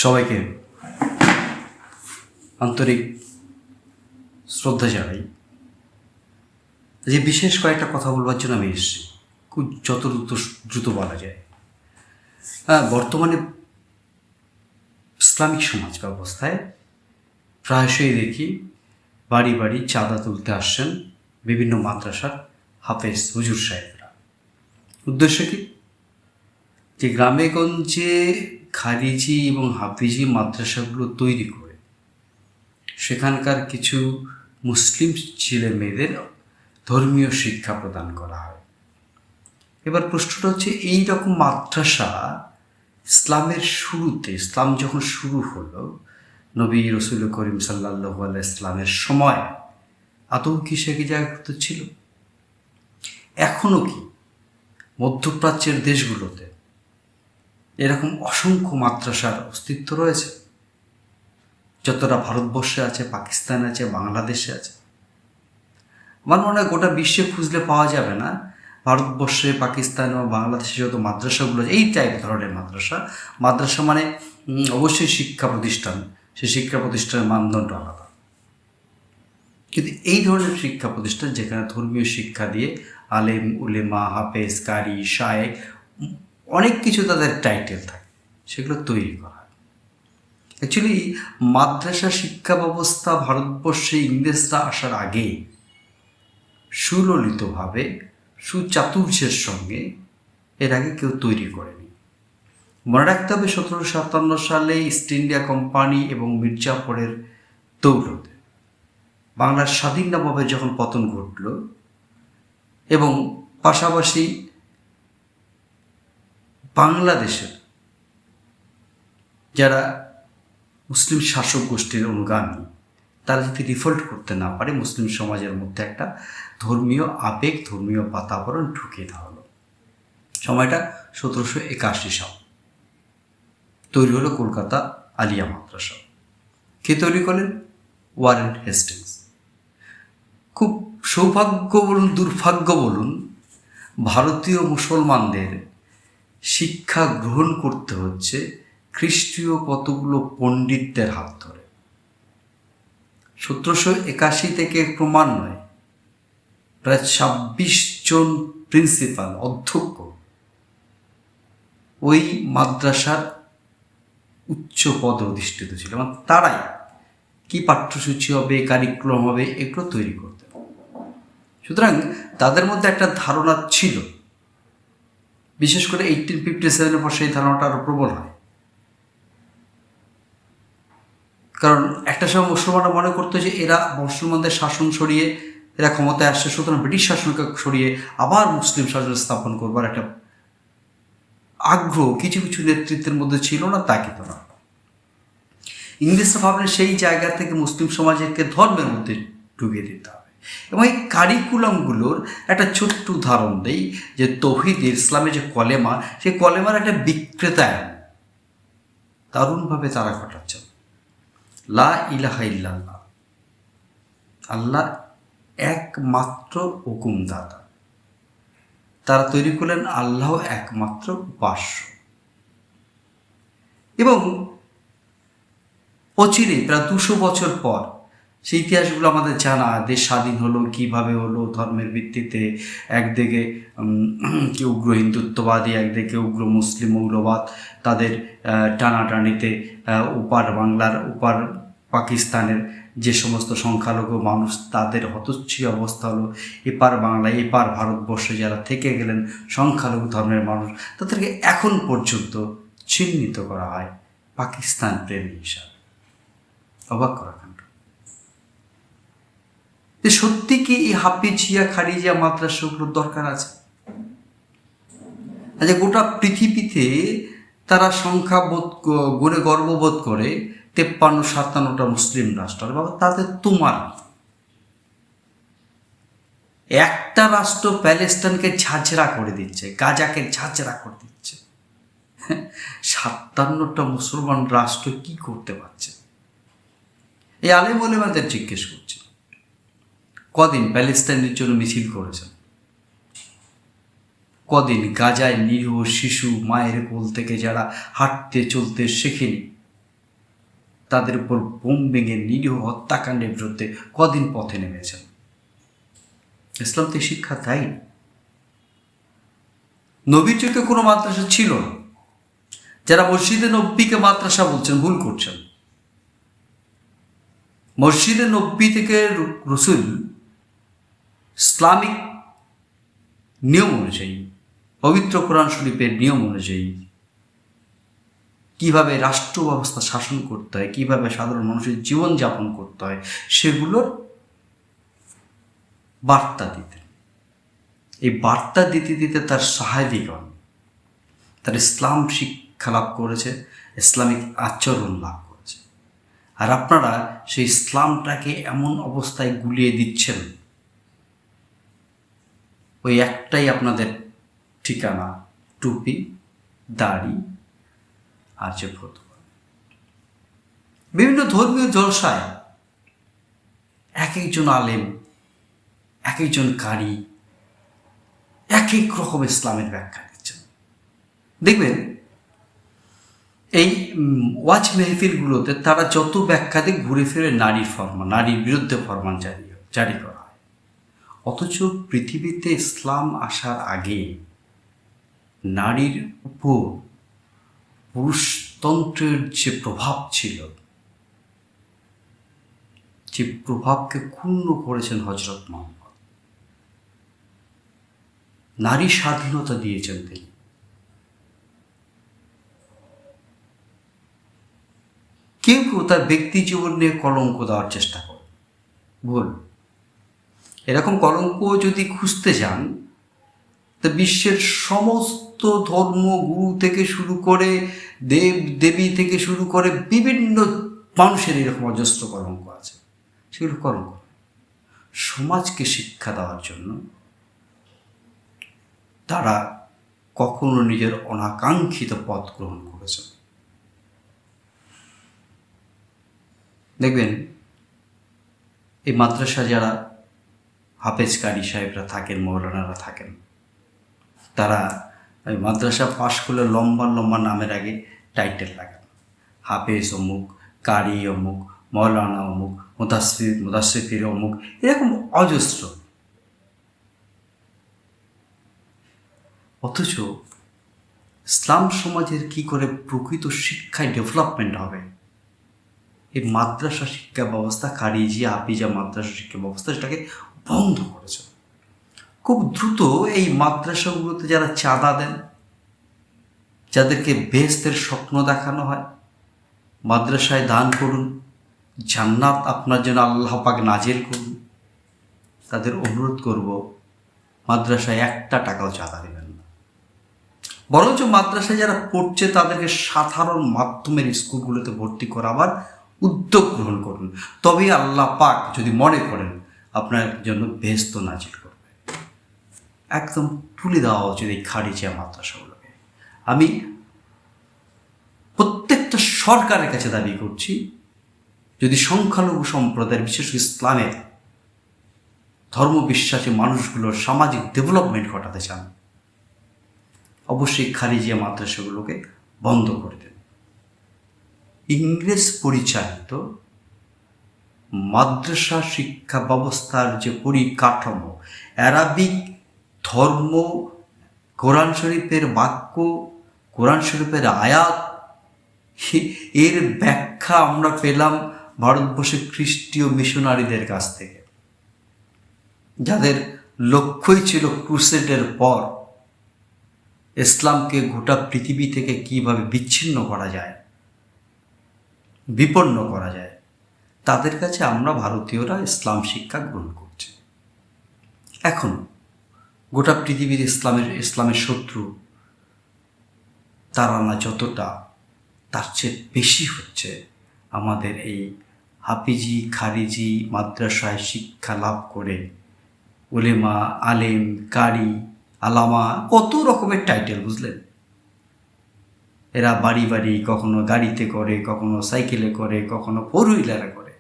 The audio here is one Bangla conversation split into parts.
সবাইকে আন্তরিক শ্রদ্ধা জানাই। যে বিশেষ কয়েকটা কথা বলবার জন্য আমি এসেছি, খুব যত দ্রুত বলা যায়। বর্তমানে ইসলামিক সমাজ ব্যবস্থায় প্রায়শই দেখি বাড়ি বাড়ি চাঁদা তুলতে আসছেন বিভিন্ন মাদ্রাসার হাফেজ হুজুর সাহেবরা। উদ্দেশ্য কি? যে গ্রামে গঞ্জে খারিজি এবং হাফিজি মাদ্রাসাগুলো তৈরি করে সেখানকার কিছু মুসলিম ছেলে মেয়েদের ধর্মীয় শিক্ষা প্রদান করা হয়। এবার প্রশ্নটা হচ্ছে, এই রকম মাদ্রাসা ইসলামের শুরুতে, ইসলাম যখন শুরু হলো নবী রসুল করিম সাল্লাল্লাহু আলাইহি ইসলামের সময় আদৌ কি সে কি জাগ্রত ছিল? এখনও কি মধ্যপ্রাচ্যের দেশগুলোতে এরকম অসংখ্য মাদ্রাসার অস্তিত্ব রয়েছে? যতটা ভারতবর্ষে আছে, পাকিস্তানে আছে, বাংলাদেশে আছে। আমার মনে হয় গোটা বিশ্বে খুঁজলে পাওয়া যাবে না ভারতবর্ষে, পাকিস্তানে বা বাংলাদেশে যত মাদ্রাসাগুলো, এই টাইপ ধরনের মাদ্রাসা মানে অবশ্যই শিক্ষা প্রতিষ্ঠান, সেই শিক্ষা প্রতিষ্ঠানের মানদণ্ড আলাদা। কিন্তু এই ধরনের শিক্ষা প্রতিষ্ঠান যেখানে ধর্মীয় শিক্ষা দিয়ে আলেম, উলেমা, হাফেজ, কারি, শায়েখ, অনেক কিছু তাদের টাইটেল থাকে, সেগুলো তৈরি করা হয়। অ্যাকচুয়ালি মাদ্রাসা শিক্ষা ব্যবস্থা ভারতবর্ষে ইংরেজরা আসার আগে সুললিতভাবে, সুচাতুর্যের সঙ্গে এর আগে কেউ তৈরি করেনি। মনে রাখতে হবে 1757 সালে ইস্ট ইন্ডিয়া কোম্পানি এবং মির্জাফরের দৌলতে বাংলার স্বাধীনভাবে যখন পতন ঘটল এবং পাশাপাশি বাংলাদেশের যারা মুসলিম শাসক গোষ্ঠীর অনুগামী তারা যদি রিভোল্ট করতে না পারে, মুসলিম সমাজের মধ্যে একটা ধর্মীয় আবেগ, ধর্মীয় বাতাবরণ ঢুকিয়ে দেওয়া হলো। সময়টা 1781 সাল। তৈরি হলো কলকাতা আলিয়া মাদ্রাসা। কে তৈরি করলেন? Warren Hastings. খুব সৌভাগ্য বলুন, দুর্ভাগ্য বলুন, ভারতীয় মুসলমানদের শিক্ষা গ্রহণ করতে হচ্ছে খ্রিস্টীয় কতগুলো পণ্ডিতদের হাত ধরে। 1781 থেকে ক্রমান্বয়ে প্রায় 26 জন প্রিন্সিপাল, অধ্যক্ষ ওই মাদ্রাসার উচ্চ পদে অধিষ্ঠিত ছিল। এবং তারাই কি পাঠ্যসূচি হবে, কারিকুলাম হবে, এগুলো তৈরি করতে। সুতরাং তাদের মধ্যে একটা ধারণা ছিল, বিশেষ করে 1857 পর সেই ধারণাটা আরও প্রবল হয়। কারণ একটা সময় মুসলমানরা মনে করতো যে এরা মুসলমানদের শাসন সরিয়ে এরা ক্ষমতায় আসছে, সুতরাং ব্রিটিশ শাসনকে সরিয়ে আবার মুসলিম শাসন স্থাপন করবার একটা আগ্রহ কিছু কিছু নেতৃত্বের মধ্যে ছিল না, তা কিন্তু না। ইংরেজরা ভাবলেন সেই জায়গা থেকে মুসলিম সমাজকে ধর্মের মধ্যে ঢুকিয়ে দিতে হবে। এবং এই কারিকুলামগুলোর একটা ছোট্ট উদাহরণ দেই, যে তৌহিদের, ইসলামের যে কলেমা, সেই কলেমার একটা বিক্রেতায়ন দারুণভাবে তারা ঘটাচ্ছেন। লা ইলাহা ইল্লাল্লাহ, আল্লাহ একমাত্র হুকুমদাতা। তারা তৈরি করলেন আল্লাহ একমাত্র উপাস্য। এবং অচিরে প্রায় 200 বছর পর সেই ইতিহাসগুলো আমাদের জানা, দেশ স্বাধীন হলো কীভাবে হলো, ধর্মের ভিত্তিতে। একদিকে কেউ উগ্র হিন্দুত্ববাদী, একদিকে উগ্র মুসলিম মৌলবাদ, তাদের টানাটানিতে ওপার বাংলার, ওপার পাকিস্তানের যে সমস্ত সংখ্যালঘু মানুষ, তাদের হতচ্ছিন্ন অবস্থা হলো। এপার বাংলায়, এপার ভারতবর্ষে যারা থেকে গেলেন সংখ্যালঘু ধর্মের মানুষ, তাদেরকে এখন পর্যন্ত চিহ্নিত করা হয় পাকিস্তান প্রেমী হিসাবে। অবাক করা কাণ্ড। সত্যি কি এই হাফিজিয়া, খারিজিয়া মাদ্রাসাগুলোর দরকার আছে? আচ্ছা, গোটা পৃথিবীতে তারা সংখ্যা গড়ে গর্ববোধ করে 53-57টা মুসলিম রাষ্ট্র। বাবা, তাদের তোমার একটা রাষ্ট্র প্যালেস্টাইনকে ঝাঁঝরা করে দিচ্ছে, গাজাকে ঝাঁঝরা করে দিচ্ছে, 57টা মুসলমান রাষ্ট্র কি করতে পারছে? এই আলেম ওলেমাদের জিজ্ঞেস করছে, কদিন প্যালেস্টাইনের জন্য মিছিল করেছেন? কদিন গাজায় নিরীহ শিশু মায়ের কোল থেকে যারা হাঁটতে চলতে শেখেনি, তাদের উপর বোম ভেঙে নিরীহ হত্যাকাণ্ডের বিরুদ্ধে কদিন পথে নেমেছেন। ইসলাম তো শিক্ষা দেয়। নবীর যুগে কোনো মাদ্রাসা ছিল না। যারা মসজিদে নব্বীকে মাদ্রাসা বলছেন ভুল করছেন। মসজিদে নব্বী থেকে রসুল ইসলামিক নিয়ম অনুযায়ী, পবিত্র কোরআন শরীফের নিয়ম অনুযায়ী কিভাবে রাষ্ট্র ব্যবস্থা শাসন করতে হয়, কিভাবে সাধারণ মানুষের জীবনযাপন করতে হয়, সেগুলোর বার্তা দিতেন। এই বার্তা দিতে দিতে তার সাহাবীগণ তার ইসলাম শিক্ষা লাভ করেছে, ইসলামিক আচরণ লাভ করেছে। আর আপনারা সেই ইসলামটাকে এমন অবস্থায় গুলিয়ে দিচ্ছেন, ওই একটাই আপনাদের ঠিকানা, টুপি, দাড়ি আর যে ফতোয়া। বিভিন্ন ধর্মীয় জলসায় এক একজন আলেম, এক একজন কারি এক এক রকম ইসলামের ব্যাখ্যা দিচ্ছেন। দেখবেন এই ওয়াজ মেহফিলগুলোতে তারা যত ব্যাখ্যা দিয়ে ঘুরে ফিরে নারীর ফরমান, নারীর বিরুদ্ধে ফরমান জারি করা হয়। অথচ পৃথিবীতে ইসলাম আসার আগে নারীর উপর পুরুষতন্ত্রের যে প্রভাব ছিল, যে প্রভাবকে ক্ষুণ্ণ করেছেন হযরত মুহাম্মদ। নারী স্বাধীনতা দিয়েছেন তিনি। কেউ কেউ তার ব্যক্তি জীবন নিয়ে কলঙ্ক দেওয়ার চেষ্টা করে, ভুল। এরকম কলঙ্ক যদি খুঁজতে যান তো বিশ্বের সমস্ত ধর্মগুরু থেকে শুরু করে দেব দেবী থেকে শুরু করে বিভিন্ন মানুষের এরকম অজস্র কলঙ্ক আছে। সেগুলো কলঙ্ক সমাজকে শিক্ষা দেওয়ার জন্য তারা কখনো নিজের অনাকাঙ্ক্ষিত পথ গ্রহণ করেছে। দেখবেন এই মাদ্রাসা যারা হাফেজ কারি সাহেবরা থাকেন, মৌলানারা থাকেন, তারা ওই মাদ্রাসা পাশ করলে লম্বা লম্বা নামের আগে টাইটেল লাগান, হাফেজ অমুক, কারি অমুক, মৌলানা অমুক, মুদাসসির অমুক, এরকম অজস্র। অথচ ইসলাম সমাজের কি করে প্রকৃত শিক্ষায় ডেভেলপমেন্ট হবে, এই মাদ্রাসা শিক্ষা ব্যবস্থা, খারিজি হাফিজা মাদ্রাসা শিক্ষা ব্যবস্থা সেটাকে বন্ধ করেছে। খুব দ্রুত এই মাদ্রাসাগুলোতে যারা চাঁদা দেন, যাদেরকে বেহেশতের স্বপ্ন দেখানো হয়, মাদ্রাসায় দান করুন, জান্নাত আপনার জন্য আল্লাহ পাক নাজিল করুন, তাদের অনুরোধ করব মাদ্রাসায় একটা টাকাও চাঁদা দেবেন না। বরঞ্চ মাদ্রাসায় যারা পড়ছে তাদেরকে সাধারণ মাধ্যমের স্কুলগুলোতে ভর্তি করাবার উদ্যোগ গ্রহণ করুন। তবেই আল্লাহ পাক যদি মনে করেন আপনার জন্য বেহেশত নাজিল করবে। একদম তুলে দেওয়া উচিত এই খারিজিয়া মাদ্রাসাগুলোকে। আমি প্রত্যেকটা সরকারের কাছে দাবি করছি, যদি সংখ্যালঘু সম্প্রদায়ের, বিশেষ ইসলামের ধর্মবিশ্বাসী মানুষগুলোর সামাজিক ডেভেলপমেন্ট ঘটাতে চান, অবশ্যই খারিজিয়া মাদ্রাসাগুলোকে বন্ধ করে দেন। ইংরেজ পরিচালিত মাদ্রাসা শিক্ষা ব্যবস্থার যে পরিকাঠামো, অ্যারাবিক ধর্ম, কোরআন শরীফের বাক্য, কোরআন শরীফের আয়াত, এর ব্যাখ্যা আমরা পেলাম ভারতবর্ষের খ্রিস্টীয় মিশনারিদের কাছ থেকে, যাদের লক্ষ্যই ছিল ক্রুসেডের পর ইসলামকে গোটা পৃথিবী থেকে কিভাবে বিচ্ছিন্ন করা যায়, বিপন্ন করা যায়। তাদের কাছে আমরা ভারতীয়রা ইসলাম শিক্ষা গ্রহণ করছি। এখন গোটা পৃথিবীর ইসলামের শত্রু তারা যতটা, তার চেয়ে বেশি হচ্ছে আমাদের এই হাফিজি খারিজি মাদ্রাসায় শিক্ষা লাভ করে উলেমা, আলেম, কারি, আলামা, কত রকমের টাইটেল, বুঝলেন। এরা বাড়ি বাড়ি, কখনো গাড়িতে করে, কখনো সাইকেলে করে, কখনো ফোর হুইলারে করে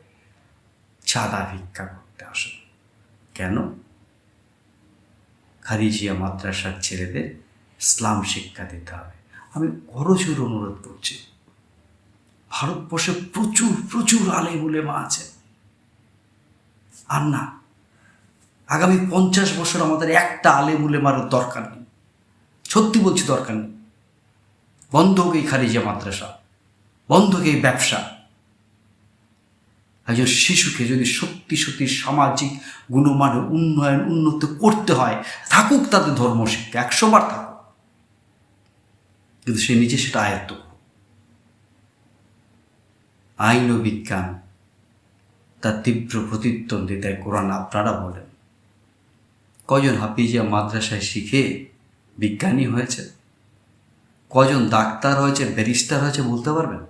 চাঁদা ভিক্ষা করতে আসে। কেন? খারিজিয়া মাদ্রাসার ছেলেদের ইসলাম শিক্ষা দিতে হবে। আমি করজোর অনুরোধ করছি, ভারতবর্ষে প্রচুর প্রচুর আলেম উলেমা আছে। আর না, আগামী 50 বছর আমাদের একটা আলেম উলেমারও দরকার নেই। সত্যি বলছি, দরকার নেই। বন্ধ হোক এই খারিজিয়া মাদ্রাসা, বন্ধ হোক এই ব্যবসা। একজন শিশুকে যদি সত্যি সত্যি সামাজিক গুণমানে উন্নত করতে হয়, থাকুক তাদের ধর্ম শিক্ষা, 100 বার থাকুক, কিন্তু সে নিজে সেটা আয়ত্ত করুক। আইন ও বিজ্ঞান তার তীব্র প্রতিদ্বন্দ্বিতায় কোরআন। আপনারা বলেন, কজন হাফিজিয়া মাদ্রাসায় শিখে বিজ্ঞানী হয়েছে? কজন ডাক্তার হয়েছে, ব্যারিস্টার হয়েছে বলতে পারবেন?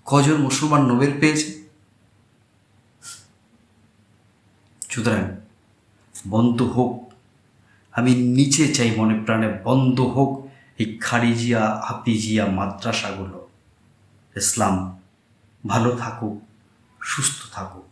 কজন মুসলমান নোবেল পেয়েছে? সুতরাং বন্ধ হোক, আমি নিচে চাই মনে প্রাণে, বন্ধ হোক এই খারিজিয়া হাফিজিয়া মাদ্রাসাগুলো। ইসলাম ভালো থাকুক, সুস্থ থাকুক।